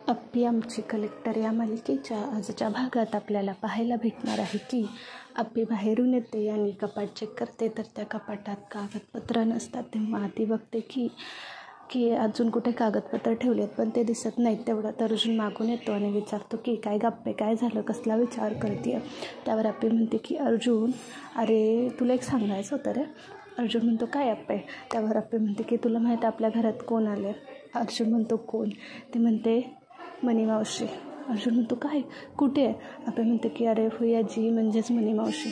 अप्पी आमची कलेक्टर या मालिकेच्या आजच्या भागात आपल्याला पाहायला भेटणार आहे की अप्पी बाहेरून येते आणि कपाट चेक करते, तर त्या कपाटात कागदपत्र नसतात. तेव्हा ती बघते की अजून कुठे कागदपत्र ठेवले आहेत, पण ते दिसत नाहीत. तेवढं तर अर्जुन मागून येतो आणि विचारतो की काय गप्पे, काय झालं, कसला विचार करते. त्यावर अप्पी म्हणते की अर्जुन, अरे तुला एक सांगायचं होतं रे. अर्जुन म्हणतो काय अप्पे. त्यावर अप्पी म्हणते की तुला माहीत आपल्या घरात कोण आले. अर्जुन म्हणतो कोण. ती म्हणते मनी मावशी. अर्जुन म्हणतो काय, कुठे आहे. अप्पी म्हणते की अरे फुयाजी म्हणजेच मनी मावशी.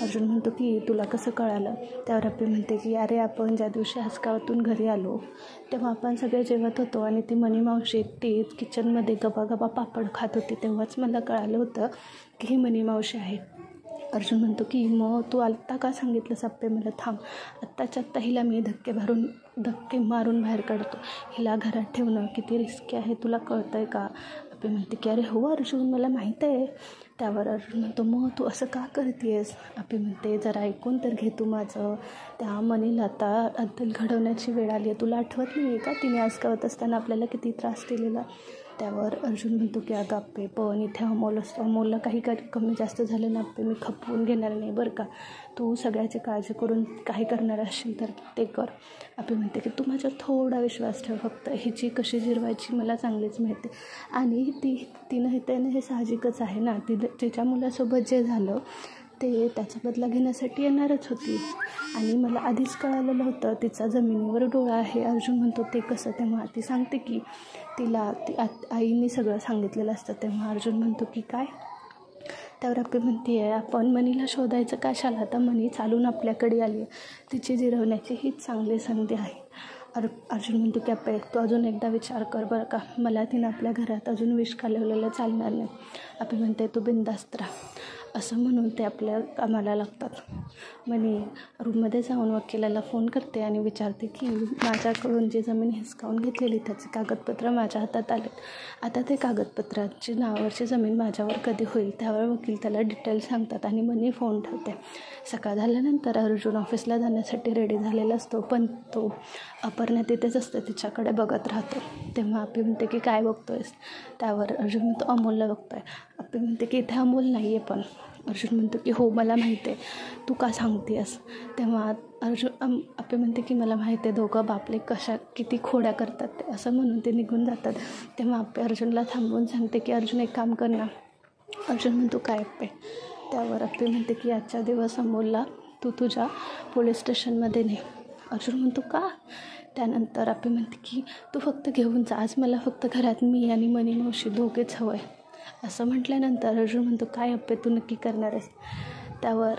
अर्जुन म्हणतो की तुला कसं कळालं. त्यावर अप्पी म्हणते की अरे आपण ज्या दिवशी हसगावातून घरी आलो तेव्हा आपण सगळे जेवत होतो आणि ती मनी मावशी एकटी किचनमध्ये गबागबा पापड खात होती. तेव्हाच मला कळालं होतं की ही मनी मावशी आहे. अर्जुन म्हणतो की मग तू आत्ता का सांगितलंस अप्पे मला. थांब, आत्ताच्या आत्ता हिला मी धक्के मारून बाहेर काढतो. हिला घरात ठेवणं किती रिस्की आहे तुला कळतं आहे का. अप्पे म्हणते की अरे हो अर्जुन, मला माहीत आहे. त्यावर अर्जुन म्हणतो मग तू असं का करतेस. अप्पे म्हणते जरा ऐकून तर घे तू माझं. त्या मनीला आता अद्दल घडवण्याची वेळ आली आहे. तुला आठवत नाही आहे का तिने हसगावात असताना आपल्याला किती त्रास दिलेला. त्यावर अर्जुन म्हणतो की अगं अप्पे, पण इथे अमोल असतो. अमोलला काही कमी जास्त झालं ना अप्पे, मी खपवून घेणार नाही बरं का. तू सगळ्याची काळजी करून काही करणार असशील तर ते कर. अप्पे म्हणते की तू माझ्यावर थोडा विश्वास ठेव फक्त. हिची कशी जिरवायची मला चांगलीच माहिती. आणि तिनं त्यानं हे साहजिकच आहे ना. तिच्या मुलासोबत जे झालं ते त्याचा बदला घेण्यासाठी येणारच होती. आणि मला आधीच कळालेलं होतं तिचा जमिनीवर डोळा आहे. अर्जुन म्हणतो ते कसं. तेव्हा ती सांगते की तिला आईने सगळं सांगितलेलं असतं. तेव्हा अर्जुन म्हणतो की काय. त्यावर अप्पी म्हणते आहे आपण मनीला शोधायचं कशाला. आता मनी चालून आपल्याकडे आली आहे. तिची जिरवण्याची हीच चांगली संधी आहे. अर्जुन म्हणतो की अप्पे तू अजून एकदा विचार कर बरं का. मला तिनं आपल्या घरात अजून विष घालवलेलं चालणार नाही. अप्पी म्हणते तू बिनधास्त राहा. असं म्हणून ते आपल्या कामाला लागतात. मनी रूममध्ये जाऊन वकिलाला फोन करते आणि विचारते की माझ्याकडून जी जमीन हिसकावून घेतलेली त्याचे कागदपत्र माझ्या हातात आले. आता ते कागदपत्राची नावावरची जमीन माझ्यावर कधी होईल. त्यावर वकील त्याला डिटेल सांगतात आणि मनी फोन ठेवते. सकाळ झाल्यानंतर अर्जुन ऑफिसला जाण्यासाठी रेडी झालेला असतो, पण तो अपर्णा तिथेच असते, तिच्याकडे बघत राहतो. तेव्हा अप्पी म्हणते की काय बघतोयस. त्यावर अर्जुन म्हणतो अमोलला बघतोय. अप्पी म्हणते की इथे अमोल नाही आहे. पण अर्जुन म्हणतो की हो मला माहिती आहे, तू का सांगतेस. तेव्हा अप्पी म्हणते की मला माहिती आहे दोघं बापले किती खोड्या करतात ते. असं म्हणून ते निघून जातात. तेव्हा अप्पी अर्जुनला थांबवून सांगते की अर्जुन एक काम कर ना. अर्जुन म्हणतो काय अप्पे. त्यावर अप्पी म्हणते की आजच्या दिवस अमोलला तू तुझ्या पोलीस स्टेशनमध्ये ने. अर्जुन म्हणतो का. त्यानंतर अप्पी म्हणते की तू फक्त घेऊन जा. आज मला फक्त घरात मी आणि मनी मावशी दोघेच हवं आहे. असं म्हटल्यानंतर अर्जुन म्हणतो काय अप्पे तू नक्की करणार आहेस. त्यावर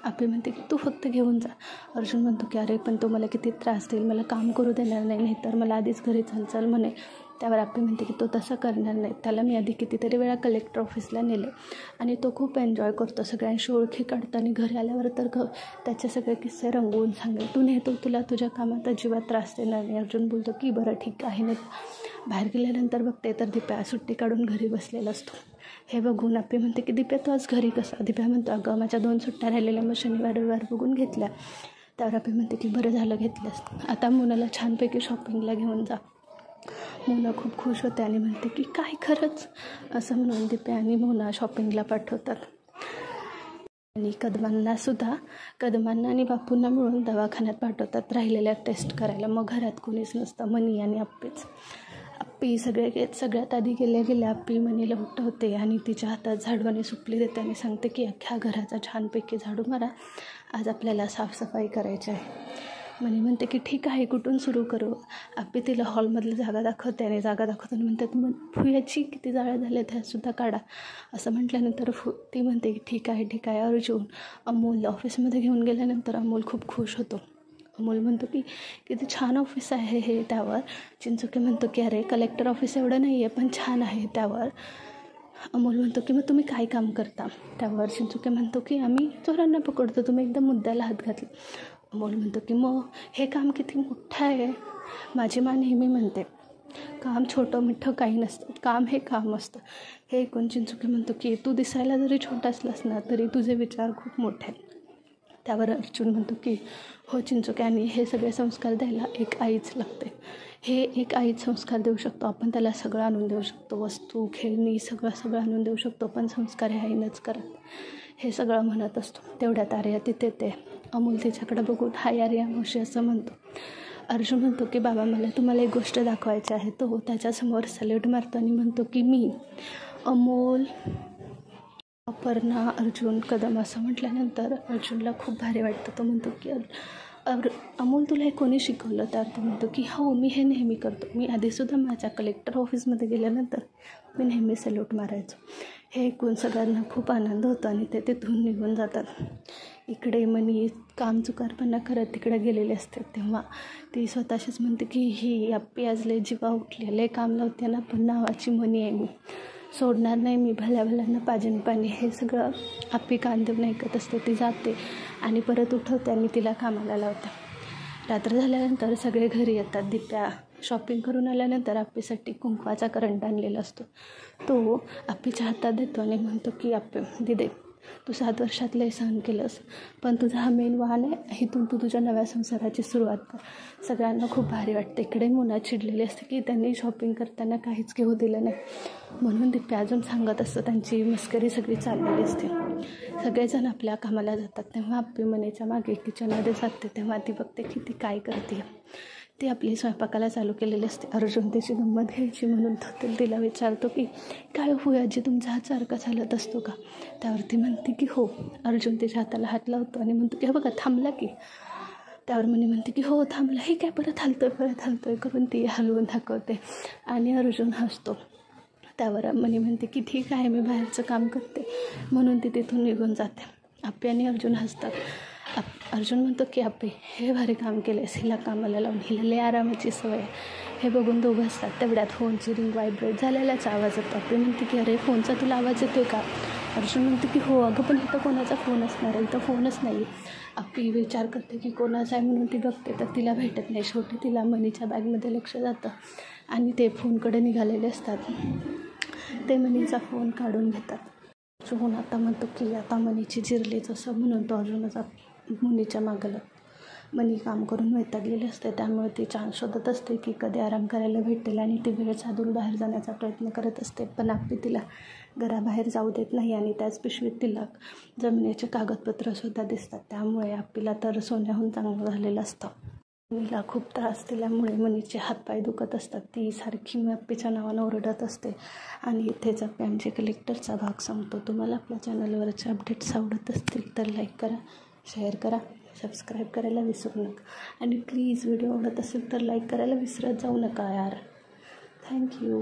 अप्पी म्हणते की तू फक्त घेऊन जा. अर्जुन म्हणतो की अरे पण तो मला किती त्रास देईल, मला काम करू देणार नाही, तर मला आधीच घरी चल म्हणे. त्यावर अप्पी म्हणते की तो तसं करणार नाही. त्याला मी आधी कितीतरी वेळा कलेक्टर ऑफिसला नेले आणि तो खूप एन्जॉय करतो. सगळ्यांशी ओळखी काढतो आणि घरी आल्यावर तर त्याचे सगळे किस्से रंगवून सांगेल. तू नेतो, तुला तुझ्या कामात अजिबात त्रास देणार नाही. अर्जुन बोलतो की बरं ठीक आहे. नाही बाहेर गेल्यानंतर बघते तर दिप्या सुट्टी काढून घरी बसलेला असतो. हे बघून अप्पी म्हणते की दिप्या तू आज घरी कसा. दिप्या म्हणतो अगं माझ्या 2 सुट्ट्या राहिलेल्या, मग शनिवार रविवार बघून घेतल्या. त्यावर अप्पी म्हणते की बरं झालं घेतल्यास. आता मोनाला छानपैकी शॉपिंगला घेऊन जा. मोना खूप खुश होते आणि म्हणते की काय खरंच. असं म्हणून दिप्या आणि मोना शॉपिंगला पाठवतात. आणि कदमांना आणि बापूंना मिळून दवाखान्यात पाठवतात राहिलेल्या टेस्ट करायला. मग घरात कोणीच नसतं, मनी आणि अप्पीच. अप्पी सगळ्यात आधी गेल्या अप्पी मनीला उठवते आणि तिच्या हातात झाडूने सुपली देते आणि सांगते की अख्ख्या घराचा छानपैकी झाडू मारा, आज आपल्याला साफसफाई करायची आहे. मनी म्हणते की ठीक आहे, कुठून सुरू करू. अप्पी तिला हॉलमधलं जागा दाखवते आणि जागा दाखवताना म्हणतात मग फुयाची किती जाळ्या झाल्या त्यासुद्धा काढा. असं म्हटल्यानंतर ती म्हणते की ठीक आहे. अर्जुन अमोल ऑफिसमध्ये घेऊन गेल्यानंतर अमोल खूप खुश होतो. अमोल म्हणतो की किती छान ऑफिस आहे हे. त्यावर चिंचुके म्हणतो की अरे कलेक्टर ऑफिस एवढं नाही आहे पण छान आहे. त्यावर अमोल म्हणतो की मग तुम्ही काय काम करता. त्यावर चिंचुके म्हणतो की आम्ही चोरांना पकडतो. तुम्ही एकदम मुद्द्याला हात घातला. अमोल म्हणतो की मग हे काम किती मोठं आहे. माझी मा नेहमी म्हणते काम छोटं मिठं काही नसतं, काम हे काम असतं. हे ऐकून चिंचुके म्हणतो की तू दिसायला जरी छोटा असलास ना तरी तुझे विचार खूप मोठे आहेत. त्यावर अर्जुन म्हणतो की हो चिंचुके, आणि हे सगळे संस्कार द्यायला एक आईच लागते. हे एक आईच संस्कार देऊ शकतो. आपण त्याला सगळं आणून देऊ शकतो, वस्तू, खेळणी, सगळं आणून देऊ शकतो, पण संस्कार हे आईनंच करत, हे सगळं म्हणत असतो. तेवढ्यात आर्या तिथे ते अमोल तिच्याकडे बघून हाय आर्या मावशी असं म्हणतो. अर्जुन म्हणतो की बाबा मला तुम्हाला एक गोष्ट दाखवायची आहे. तो त्याच्यासमोर सॅल्यूट मारतो आणि म्हणतो की मी अमोल, अपर्णा, अर्जुन, कदम असं म्हटल्यानंतर अर्जुनला खूप भारी वाटतं. तो म्हणतो की अमोल तुला हे कोणी शिकवलं? तर तो म्हणतो की हो मी हे नेहमी करतो. मी आधीसुद्धा माझ्या कलेक्टर ऑफिसमध्ये गेल्यानंतर मी नेहमी सॅल्यूट मारायचो. हे ऐकून सगळ्यांना खूप आनंद होतो आणि ते तिथून निघून जातात. इकडे मनी काम चुकारपणा करत तिकडे गेलेले असते तेव्हा ती स्वतःशीच म्हणते की ही आप्पी आज लय जीवा उठलेले काम लावते ना, पण नावाची मनी आहे, मी सोडणार नाही, मी भल्या भल्यांना पाजन पाणी. हे सगळं आप्पी कान देऊन ऐकत असते. ती जाते आणि परत उठवते आणि तिला कामाला लावते. रात्र झाल्यानंतर सगळे घरी येतात. दिप्या शॉपिंग करून आल्यानंतर आप्पीसाठी कुंकवाचा करंट आणलेला असतो. तो आप्पीच्या हातात देतो आणि म्हणतो की आप्पे दिदे तू 7 वर्षात लय सहन केलंस, पण तुझा हा मेन वाहन आहे, इथून तू तुझ्या नव्या संसाराची सुरुवात कर. सगळ्यांना खूप भारी वाटते. इकडे मुना चिडलेली असते की त्यांनी शॉपिंग करताना काहीच घेऊ दिलं नाही, म्हणून दिप्या अजून सांगत असतं. त्यांची मस्करी सगळी चाललेली असते. सगळेजण आपल्या कामाला जातात. तेव्हा आप्पी मनीच्या मागे किचनमध्ये जाते. तेव्हा ती बघते की ती काय करते. ती आपली स्वयंपाकाला चालू केलेली असते. अर्जुन त्याची गंमत घ्यायची म्हणून तो तिला विचारतो की काय हो आजी तुमचा हात सारखा चालत असतो का? त्यावरती म्हणते की हो. अर्जुन तिच्या हाताला हात लावतो आणि म्हणतो की हे बघा थांबला की. त्यावर मनी म्हणते की हो थांबला. हे काय परत हलतोय करून ती हलवून दाखवते आणि अर्जुन हसतो. त्यावर मनी म्हणते की ठीक आहे मी बाहेरचं काम करते, म्हणून ती तिथून निघून जाते. आप्पी आणि अर्जुन हसतात. अर्जुन म्हणतो की आप्पे हे भारी काम केलेस, हिला कामाला लावून, हिला लय आरामाची सवय. हे बघून दोघं असतात. तेवढ्यात फोनची रिंग व्हायब्रेट झालेलाच आवाज येतो. आप्पे म्हणते की अरे फोनचा तुला आवाज येतोय का? अर्जुन म्हणते की हो अगं, पण इथं कोणाचा फोन असणार आहे, इथं फोनच नाही. आप्पी विचार करते की कोणाचा आहे म्हणून ती बघते तर तिला भेटत नाही. शेवटी तिला मनीच्या बॅगमध्ये लक्ष जातं आणि ते फोनकडे निघालेले असतात. ते मनीचा फोन काढून घेतात. अर्जुन आता म्हणतो की आता मनीची जिरलीच असं म्हणून तो अर्जुनाचा मनीच्या मागला. मनी काम करून वैतागलेली असते, त्यामुळे ती चान्स शोधत असते की कधी आराम करायला भेटेल आणि ती वेळ साधून बाहेर जाण्याचा प्रयत्न करत असते. पण आप्पी तिला घराबाहेर जाऊ देत नाही आणि त्याच पिशवीत तिला जमिनीचे कागदपत्रंसुद्धा दिसतात. त्यामुळे आप्पीला तर सोन्याहून चांगलं झालेलं असतं. मनीला खूप त्रास दिल्यामुळे मनीचे हातपाय दुखत असतात. ती सारखी आप्पीच्या नावानं ओरडत असते. आणि इथेच आप्पी आमचे कलेक्टरचा भाग संपतो. तुम्हाला आपल्या चॅनलवरचे अपडेट्स आवडत असतील तर लाईक करा, शेअर करा, सबस्क्राईब करायला विसरू नका. आणि प्लीज व्हिडिओ आवडत असेल तर लाईक करायला विसरत जाऊ नका यार. थँक्यू.